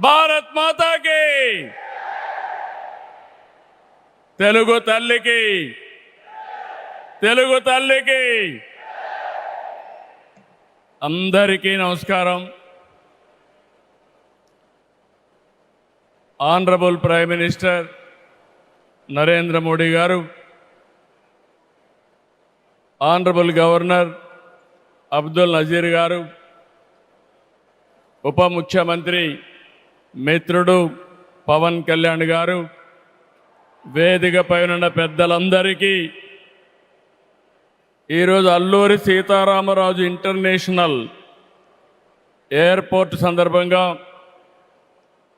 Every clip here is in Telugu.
భారత్ మాతాకి, తెలుగు తల్లికి, తెలుగు తల్లికి అందరికీ నమస్కారం. Honourable prime minister Narendra Modi గారు, ఆనరబుల్ గవర్నర్ అబ్దుల్ నజీర్ గారు, ఉప ముఖ్యమంత్రి మిత్రుడు పవన్ కళ్యాణ్ గారు, వేదిక పైన పెద్దలందరికీ ఈరోజు అల్లూరి సీతారామరాజు ఇంటర్నేషనల్ ఎయిర్పోర్ట్ సందర్భంగా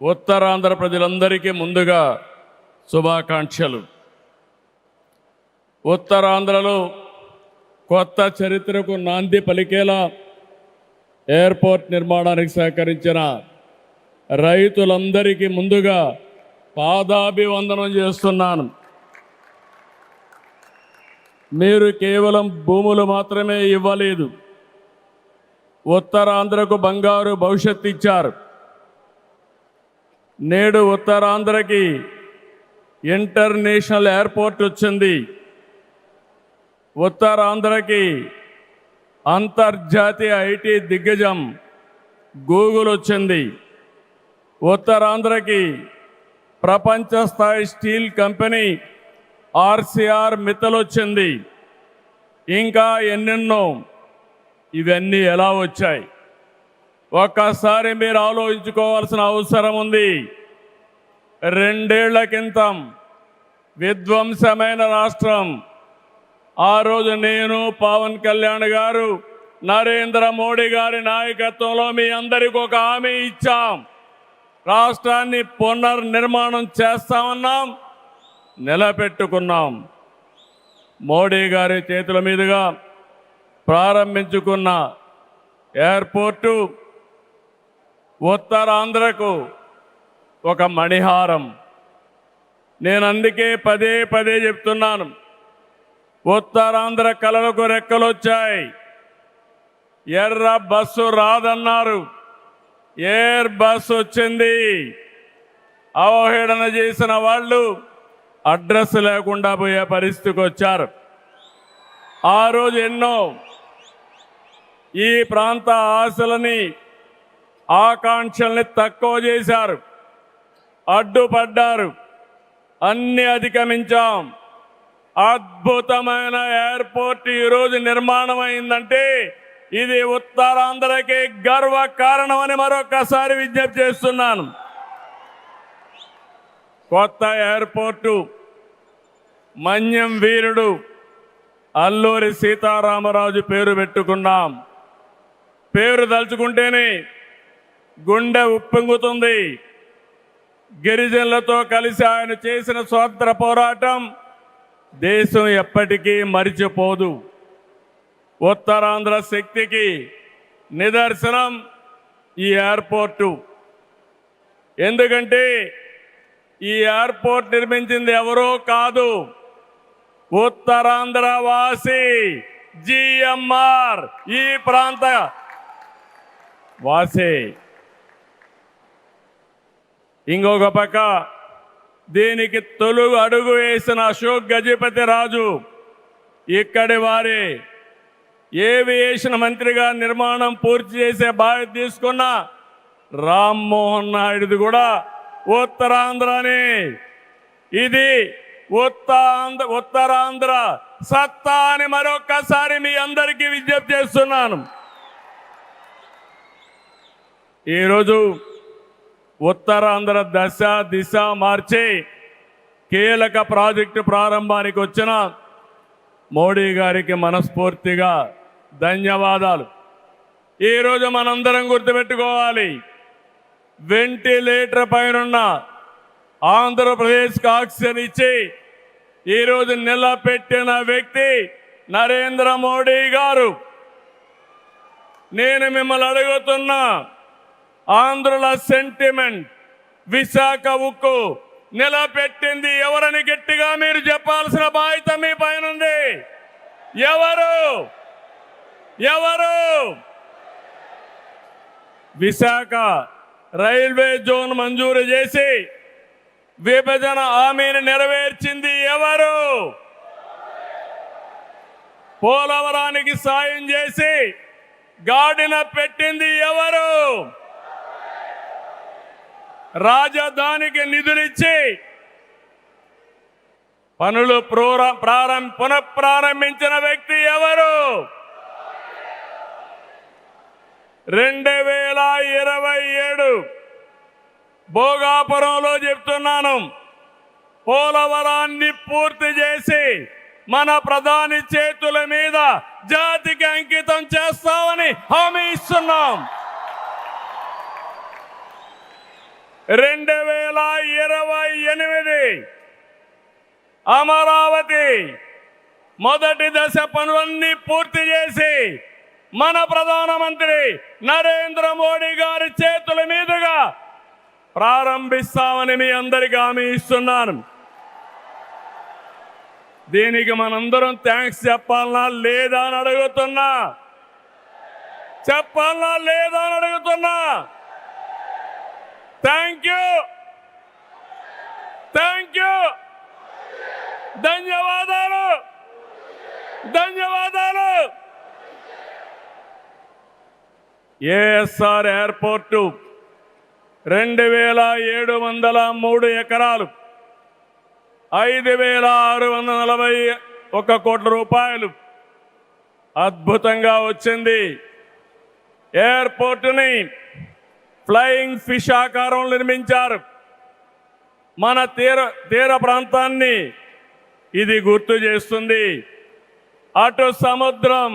ఉత్తరాంధ్ర ప్రజలందరికీ ముందుగా శుభాకాంక్షలు. ఉత్తరాంధ్రలో కొత్త చరిత్రకు నాంది పలికేలా ఎయిర్పోర్ట్ నిర్మాణానికి సహకరించిన రైతులందరికీ ముందుగా పాదాభివందనం చేస్తున్నాను. మీరు కేవలం భూములు మాత్రమే ఇవ్వలేదు, ఉత్తరాంధ్రకు బంగారు భవిష్యత్తు ఇచ్చారు. నేడు ఉత్తరాంధ్రకి ఇంటర్నేషనల్ ఎయిర్పోర్ట్ వచ్చింది. ఉత్తరాంధ్రకి అంతర్జాతీయ ఐటీ దిగ్గజం గూగుల్ వచ్చింది. ఉత్తరాంధ్రకి ప్రపంచ స్థాయి స్టీల్ కంపెనీ ఆర్సీఆర్ మిత్తల్ వచ్చింది. ఇంకా ఎన్నెన్నో. ఇవన్నీ ఎలా వచ్చాయి? ఒక్కసారి మీరు ఆలోచించుకోవాల్సిన అవసరం ఉంది. 2 ఏళ్ల క్రితం విధ్వంసమైన రాష్ట్రం. ఆ రోజు నేను, పవన్ కళ్యాణ్ గారు, నరేంద్ర మోడీ గారి నాయకత్వంలో మీ అందరికీ ఒక హామీ ఇచ్చాం. రాష్ట్రాన్ని పునర్నిర్మాణం చేస్తామన్నాం, నిలబెట్టుకున్నాం. మోడీ గారి చేతుల మీదుగా ప్రారంభించుకున్న ఎయిర్పోర్టు ఉత్తరాంధ్రకు ఒక మణిహారం. నేను అందుకే పదే పదే చెప్తున్నాను, ఉత్తరాంధ్ర కళలకు రెక్కలొచ్చాయి. ఎర్ర బస్సు రాదన్నారు, ఎయిర్ బస్సు వచ్చింది. అవహేళన చేసిన వాళ్ళు అడ్రస్ లేకుండా పోయే పరిస్థితికి వచ్చారు. ఆ రోజు ఎన్నో ఈ ప్రాంత ఆశలని, ఆకాంక్షల్ని తక్కువ చేశారు, అడ్డుపడ్డారు. అన్ని అధిగమించాం. అద్భుతమైన ఎయిర్పోర్ట్ ఈరోజు నిర్మాణం అయిందంటే ఇది ఉత్తరాంధ్రకి గర్వ కారణమని మరొకసారి విజ్ఞప్తి చేస్తున్నాను. కొత్త ఎయిర్పోర్టు మన్యం వీరుడు అల్లూరి సీతారామరాజు పేరు పెట్టుకున్నాం. పేరు తలుచుకుంటేనే గుండె ఉప్పొంగుతుంది. గిరిజనులతో కలిసి ఆయన చేసిన స్వాతంత్ర పోరాటం దేశం ఎప్పటికీ మరిచిపోదు. ఉత్తరాంధ్ర శక్తికి నిదర్శనం ఈ ఎయిర్పోర్టు. ఎందుకంటే ఈ ఎయిర్పోర్ట్ నిర్మించింది ఎవరో కాదు, ఉత్తరాంధ్ర వాసి జిఎంఆర్, ఈ ప్రాంత వాసి. ఇంకొక పక్క దీనికి తొలుగు అడుగు వేసిన అశోక్ గజపతి రాజు ఇక్కడి వారే. ఏవియేషన్ మంత్రిగా నిర్మాణం పూర్తి చేసే బాధ్యత తీసుకున్న రామ్మోహన్ నాయుడుది కూడా ఉత్తరాంధ్రనే. ఇది ఉత్తరాంధ్ర సత్తా అని మరొక్కసారి మీ అందరికీ విజ్ఞప్తి చేస్తున్నాను. ఈరోజు ఉత్తరాంధ్ర దశ దిశ మార్చి కీలక ప్రాజెక్టు ప్రారంభానికి వచ్చిన మోడీ గారికి మనస్ఫూర్తిగా ధన్యవాదాలు. ఈరోజు మనందరం గుర్తుపెట్టుకోవాలి, వెంటిలేటర్ పైనున్న ఆంధ్రప్రదేశ్కి ఆక్సిజన్ ఇచ్చి ఈరోజు నిలబెట్టిన వ్యక్తి నరేంద్ర మోడీ గారు. నేను మిమ్మల్ని అడుగుతున్నా, ఆంధ్రుల సెంటిమెంట్ విశాఖ ఉక్కు నిలబెట్టింది ఎవరని గట్టిగా మీరు చెప్పాల్సిన బాధ్యత మీ పైన ఉంది. ఎవరు? ఎవరు? విశాఖ రైల్వే జోన్ మంజూరు చేసి విభజన హామీని నెరవేర్చింది ఎవరు? పోలవరానికి సాయం చేసి గాడిన పెట్టింది ఎవరు? రాజధానికి నిధులిచ్చి పనులు పునఃప్రారంభించిన వ్యక్తి ఎవరు? 2027 భోగాపురంలో చెప్తున్నాను, పోలవరాన్ని పూర్తి చేసి మన ప్రధాని చేతుల మీద జాతికి అంకితం చేస్తామని హామీ ఇస్తున్నాం. 2028 అమరావతి మొదటి దశ పనులన్నీ పూర్తి చేసి మన ప్రధానమంత్రి నరేంద్ర మోడీ గారి చేతుల మీదుగా ప్రారంభిస్తామని మీ అందరికీ హామీ ఇస్తున్నాను. దీనికి మనందరం థ్యాంక్స్ చెప్పాలనా లేదా అని అడుగుతున్నా. చెప్పాలనా లేదా అని అడుగుతున్నా. థ్యాంక్ యూ, థ్యాంక్ యూ, ధన్యవాదాలు, ధన్యవాదాలు. ఏఎస్ఆర్ ఎయిర్పోర్టు 2703 ఎకరాలు, 5641 కోట్ల రూపాయలు అద్భుతంగా వచ్చింది. ఎయిర్పోర్టుని ఫ్లయింగ్ ఫిష్ ఆకారంలో నిర్మించారు. మన తీర ప్రాంతాన్ని ఇది గుర్తు చేస్తుంది. అటు సముద్రం,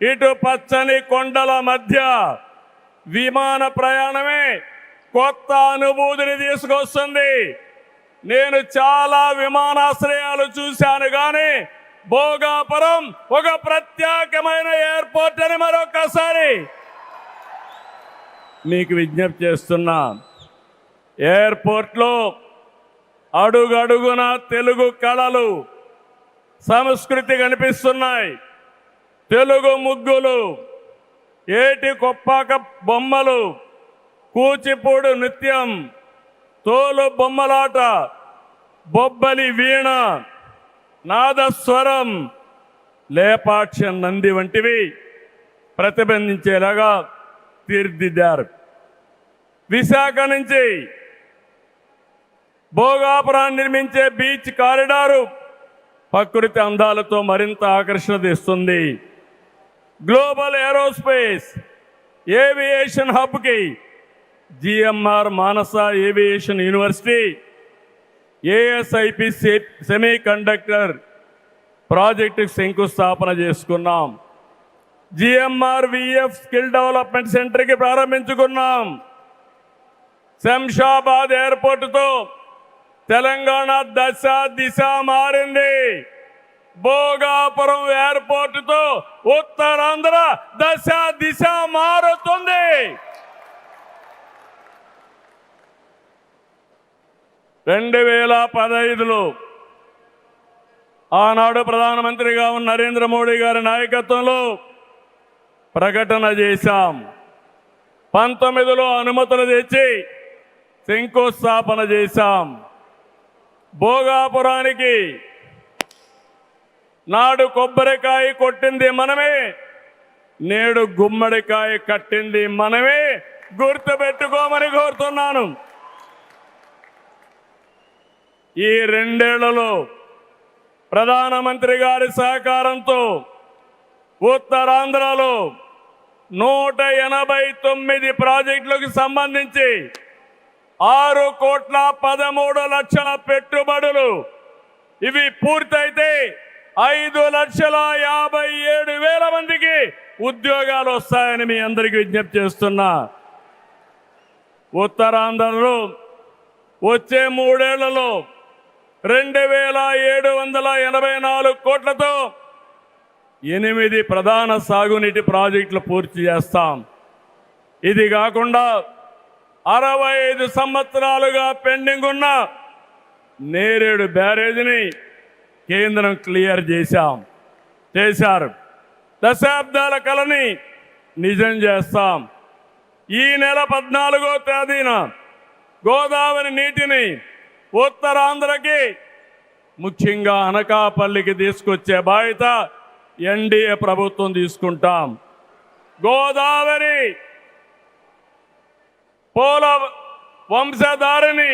ఇటు పచ్చని కొండల మధ్య విమాన ప్రయాణమే కొత్త అనుభూతిని తీసుకొస్తుంది. నేను చాలా విమానాశ్రయాలు చూశాను, కానీ భోగాపురం ఒక ప్రత్యేకమైన ఎయిర్పోర్ట్ అని మరొకసారి మీకు విజ్ఞప్తి చేస్తున్నా. ఎయిర్పోర్ట్లో అడుగడుగున తెలుగు కళలు, సంస్కృతి కనిపిస్తున్నాయి. తెలుగు ముగ్గులు, ఏటి కొప్పాక బొమ్మలు, కూచిపూడి నృత్యం, తోలు బొమ్మలాట, బొబ్బలి వీణ, నాదస్వరం, లేపాక్ష నంది వంటివి ప్రతిబింబించేలాగా తీర్చిదిద్దారు. విశాఖ నుంచి భోగాపురాన్ని నిర్మించే బీచ్ కారిడారు ప్రకృతి అందాలతో మరింత ఆకర్షణ తెస్తుంది. గ్లోబల్ ఏరోస్పేస్ ఏవియేషన్ హబ్కి GMR Manasa aviation university, ASIP semiconductor ప్రాజెక్టుకు శంకుస్థాపన చేసుకున్నాం. జిఎంఆర్ విఎఫ్ స్కిల్ డెవలప్మెంట్ సెంటర్కి ప్రారంభించుకున్నాం. శంషాబాద్ ఎయిర్పోర్టుతో తెలంగాణ దశ దిశ మారింది. భోగాపురం ఎయిర్పోర్టుతో ఉత్తరాంధ్ర దశ దిశ మారుతుంది. 2015లో ఆనాడు ప్రధానమంత్రిగా ఉన్న నరేంద్ర మోడీ గారి నాయకత్వంలో ప్రకటన చేశాం. 19లో అనుమతులు తెచ్చి శంకుస్థాపన చేశాం. భోగాపురానికి నాడు కొబ్బరికాయ కొట్టింది మనమే, నేడు గుమ్మడికాయ కట్టింది మనమే. గుర్తుపెట్టుకోమని కోరుతున్నాను. ఈ 2 ఏళ్లలో ప్రధానమంత్రి గారి సహకారంతో ఉత్తరాంధ్రలో 189 ప్రాజెక్టులకు సంబంధించి 6,13,00,000 పెట్టుబడులు. ఇవి పూర్తయితే 5,57,000 మందికి ఉద్యోగాలు వస్తాయని మీ అందరికీ విజ్ఞప్తి చేస్తున్నా. ఉత్తరాంధ్రలో వచ్చే 3 ఏళ్లలో 2,784 కోట్లతో 8 ప్రధాన సాగునీటి ప్రాజెక్టులు పూర్తి చేస్తాం. ఇది కాకుండా 65 సంవత్సరాలుగా పెండింగ్ ఉన్న నేరేడు బ్యారేజీని కేంద్రం క్లియర్ చేశారు. దశాబ్దాల కళని నిజం చేస్తాం. ఈ నెల 14వ తేదీన గోదావరి నీటిని ఉత్తరాంధ్రకి ముఖ్యంగా అనకాపల్లికి తీసుకొచ్చే బాధ్యత ఎన్డీఏ ప్రభుత్వం తీసుకుంటాం. గోదావరి పోల వంశధారిని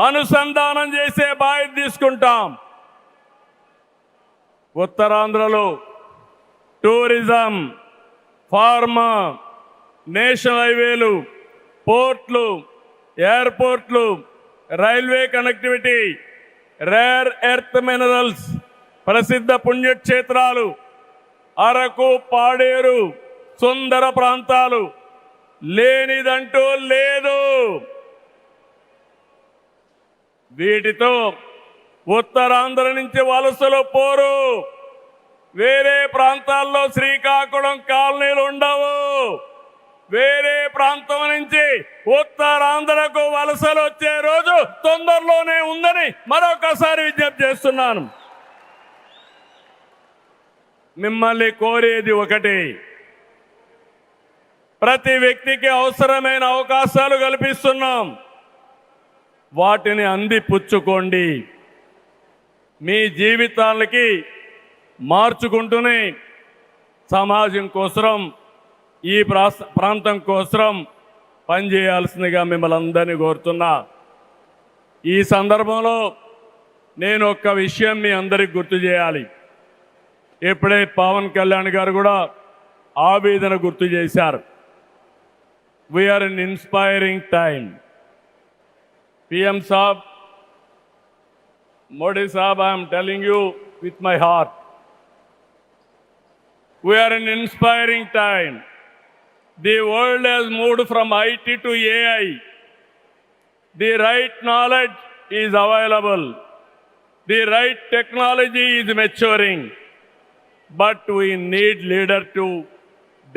అనుసంధానం చేసే బాధ్యత తీసుకుంటాం. ఉత్తరాంధ్రలో టూరిజం, ఫార్మా, నేషనల్ హైవేలు, పోర్ట్లు, ఎయిర్పోర్ట్లు, railway connectivity, rare earth minerals, ప్రసిద్ధ పుణ్యక్షేత్రాలు, అరకు, పాడేరు, సుందర ప్రాంతాలు లేనిదంటూ లేదు. వీటితో ఉత్తరాంధ్ర నుంచి వలసలు పోరు. వేరే ప్రాంతాల్లో శ్రీకాకుళం కాలనీలు ఉండవు. వేరే ప్రాంతం నుంచి ఉత్తరాంధ్రకు వలసలు వచ్చే రోజు తొందరలోనే ఉందని మరొకసారి విజ్ఞప్తి చేస్తున్నాను. మిమ్మల్ని కోరేది ఒకటి, ప్రతి వ్యక్తికి అవసరమైన అవకాశాలు కల్పిస్తున్నాం. వాటిని అందిపుచ్చుకోండి. మీ జీవితాలకి మార్చుకుంటూనే సమాజం కోసం, ఈ ప్రాంతం కోసం పనిచేయాల్సిందిగా మిమ్మల్ని అందరినీ కోరుతున్నా. ఈ సందర్భంలో నేను ఒక్క విషయం మీ అందరికి గుర్తు చేయాలి. ఇప్పుడే పవన్ కళ్యాణ్ గారు కూడా ఆవేదన గుర్తు చేశారు. We're in inspiring time. PM Saab, Modi Saab, I am telling you with my heart. We are in inspiring time. The world has moved from IT to AI. The right knowledge is available. The right technology is maturing. But we need leaders to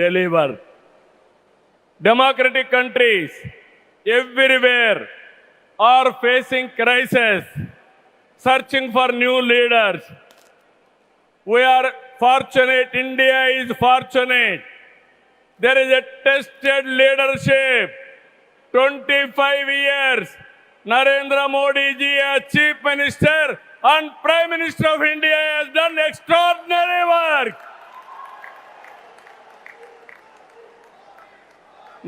deliver. Democratic countries everywhere are facing crisis, searching for new leaders. We are fortunate, India is fortunate. There is a tested leadership. 25 years, Narendra Modi ji as Chief Minister and Prime Minister of India has done extraordinary work.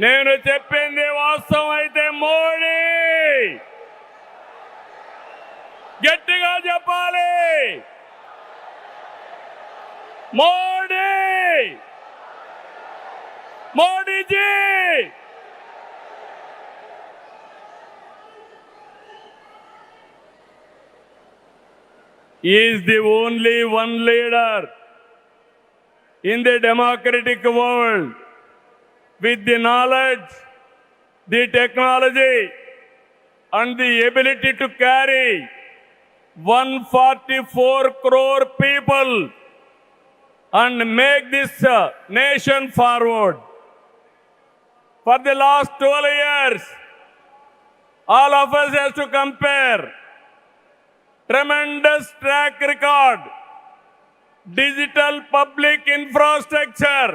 నేను చెప్పింది వాస్తవం అయితే మోడీ గట్టిగా చెప్పాలి. Modi, Modiji. He is the only one leader in the democratic world with the knowledge, the technology and the ability to carry 144 crore people and make this nation forward. For the last 12 years, all of us have to compare tremendous track record, digital public infrastructure.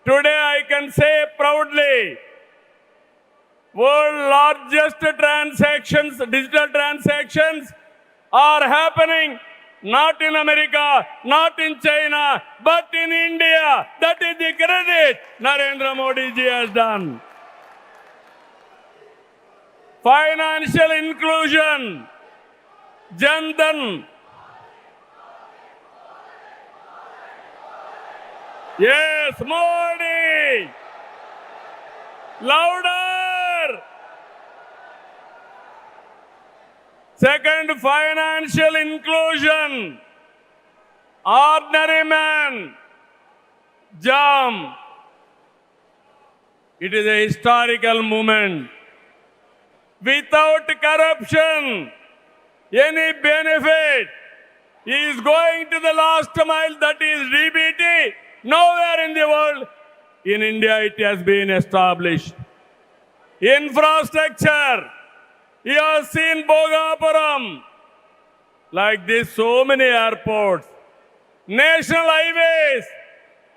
Today I can say proudly, world largest transactions, digital transactions are happening not in America, not in China, but in India. That is the credit Narendra Modi ji has done. Financial inclusion, Jan Dhan. Yes, Modi. Louder. Second, financial inclusion. Ordinary man, JAM. It is a historical moment. Without corruption, any benefit is going to the last mile, that is DBT. Nowhere in the world, in India it has been established. Infrastructure, you have seen Bhogapuram, like this, so many airports, national highways.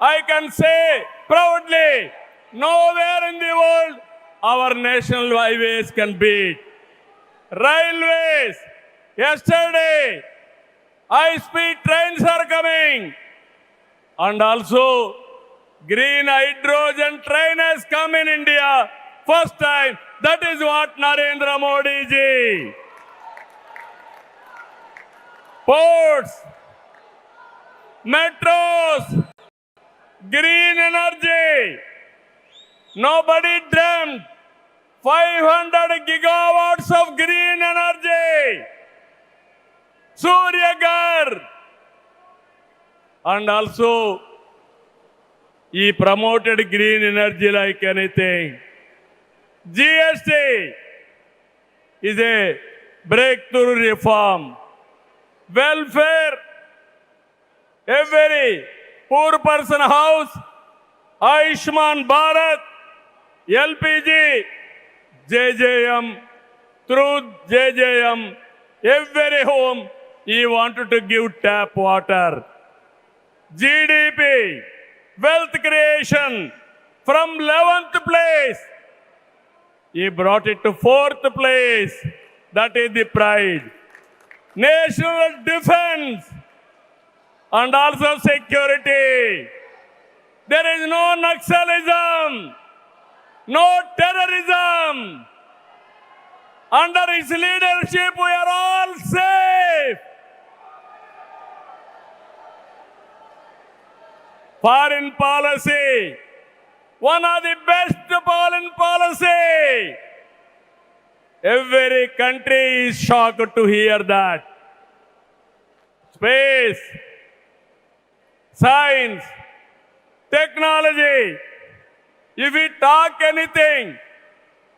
I can say proudly, Nowhere in the world our national highways can beat. Railways, yesterday, high-speed trains are coming. And also, green hydrogen train has come in India. First time, that is what Narendra Modi ji. Ports, metros, green energy. Nobody dreamt 500 gigawatts of green energy. Surya Ghar. And also, he promoted green energy like anything. GST is a breakthrough reform. Welfare, every poor person house, Ayushman Bharat, LPG, JJM, through JJM, every home he wanted to give tap water. GDP, wealth creation, from 11th place, he brought it to 4th place. That is the pride. National defense and also security. There is no Naxalism, no terrorism. Under his leadership, we are all safe. Foreign policy, one of the best foreign policy. Every country is shocked to hear that. Space, science, technology. If we talk anything,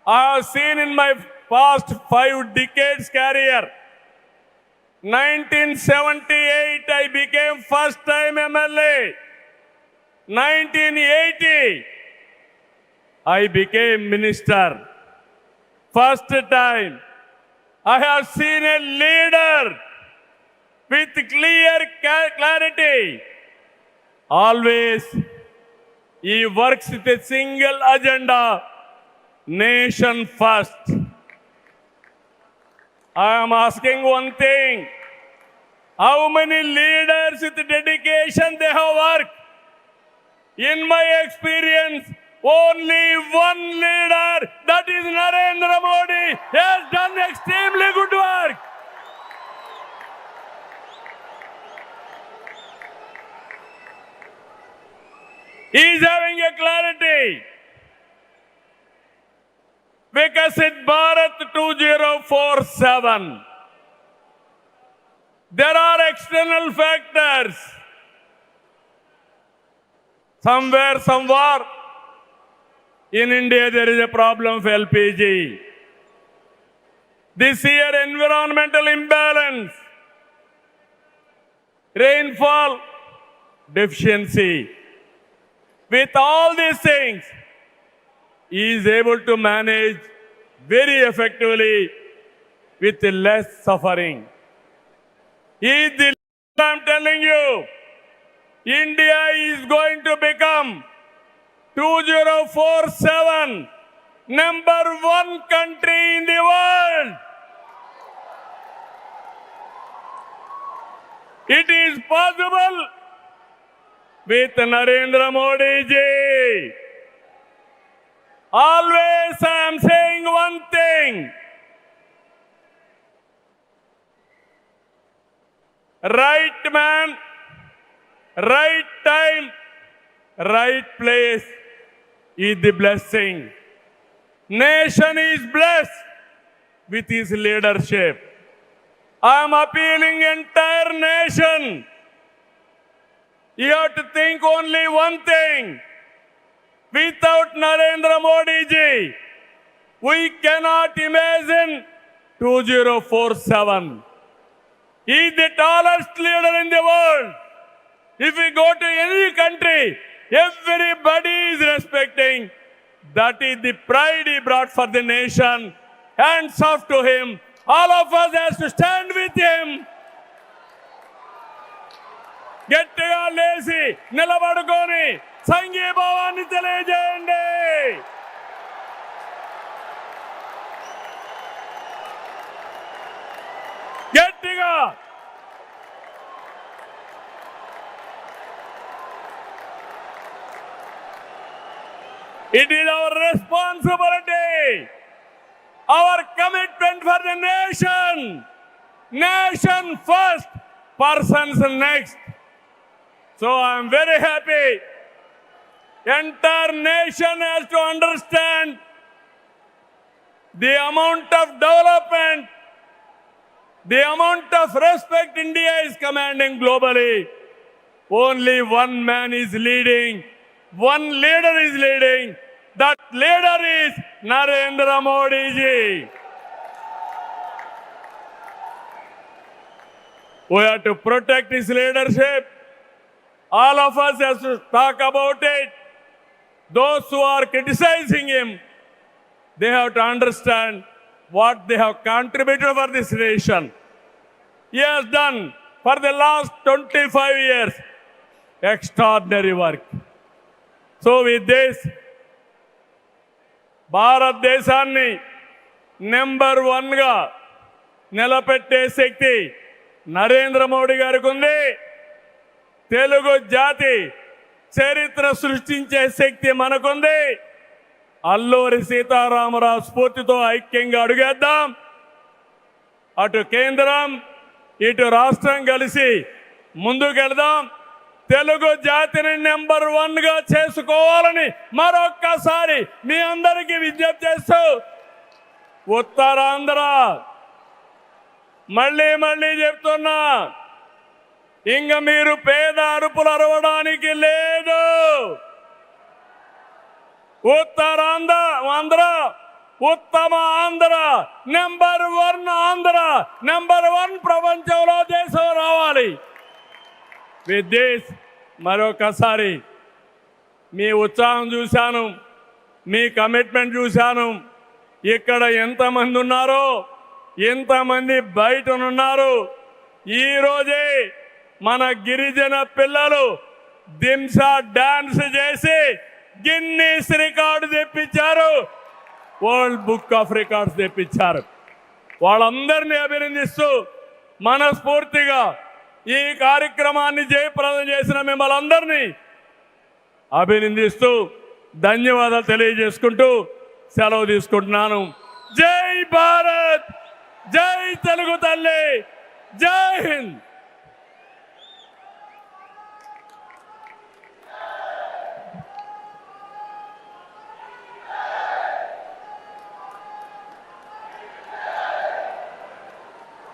I have seen in my past 5 decades career. 1978, I became first time MLA. 1980, I became minister. First time, I have seen a leader with clear clarity. Always, he works with a single agenda, nation first. I am asking one thing, how many leaders with dedication they have worked? In my experience, only one leader, that is Narendra Modi, has done extremely good work. He is having a clarity. Vikasit Bharat 2047. There are external factors. Somewhere, in India, there is a problem of LPG. This year, environmental imbalance, rainfall deficiency. With all these things, he is able to manage very effectively with less suffering. He is the leader, I am telling you. India is going to become 2047 number 1 country in the world. It is possible with Narendra Modi ji. Always I am saying one thing. Right man, right time, right place is the blessing. Nation is blessed with his leadership. I am appealing entire nation. You have to think only one thing. Without Narendra Modi ji, we cannot imagine 2047. He is the tallest leader in the world. If we go to any country, everybody is respecting. That is the pride he brought for the nation. Hands off to him. All of us has to stand with him. గట్టిగా లేచి నిలబడుకొని సంఘీభావాన్ని తెలియజేయండి. గట్టిగా it is our responsibility, our commitment for the nation first, persons next. So I am very happy. Entire nation has to understand the amount of development, the amount of respect India is commanding globally. Only one man is leading, one leader is leading. That leader is Narendra Modi ji. We have to protect his leadership. All of us have to talk about it. Those who are criticizing him, they have to understand what they have contributed for this nation. He has done for the last 25 years extraordinary work. So with this, భారతదేశాన్ని నెంబర్ 1గా నిలబెట్టే శక్తి నరేంద్ర మోడీ గారికి ఉంది. తెలుగు జాతి చరిత్ర సృష్టించే శక్తి మనకుంది. అల్లూరి సీతారామరాజు స్ఫూర్తితో ఐక్యంగా అడుగేద్దాం. అటు కేంద్రం ఇటు రాష్ట్రం కలిసి ముందుకెళ్దాం. తెలుగు జాతిని నెంబర్ 1గా చేసుకోవాలని మరొక్కసారి మీ అందరికీ విజ్ఞప్తి చేస్తూ, ఉత్తరాంధ్ర మళ్ళీ చెప్తున్నా, ఇంక మీరు పేద అరుపులు అరవడానికి లేదు. ఉత్తరాంధ్ర ఉత్తమ ఆంధ్ర, నెంబర్ 1 ఆంధ్ర, నెంబర్ 1 ప్రపంచంలో దేశం రావాలి. విత్ దిస్ మరొకసారి మీ ఉత్సాహం చూశాను, మీ కమిట్మెంట్ చూశాను. ఇక్కడ ఎంతమంది ఉన్నారో, ఎంతమంది బయట ఉన్నారు. ఈరోజే మన గిరిజన పిల్లలు దింసా డాన్స్ చేసి గిన్నీస్ రికార్డు తెప్పించారు, వరల్డ్ బుక్ ఆఫ్ రికార్డ్స్ తెప్పించారు. వాళ్ళందరినీ అభినందిస్తూ మనస్ఫూర్తిగా ఈ కార్యక్రమాన్ని జయప్రదం చేసిన మిమ్మల్ని అందరినీ అభినందిస్తూ ధన్యవాదాలు తెలియజేసుకుంటూ సెలవు తీసుకుంటున్నాను. జై భారత్, జై తెలుగు తల్లి, జై హింద్.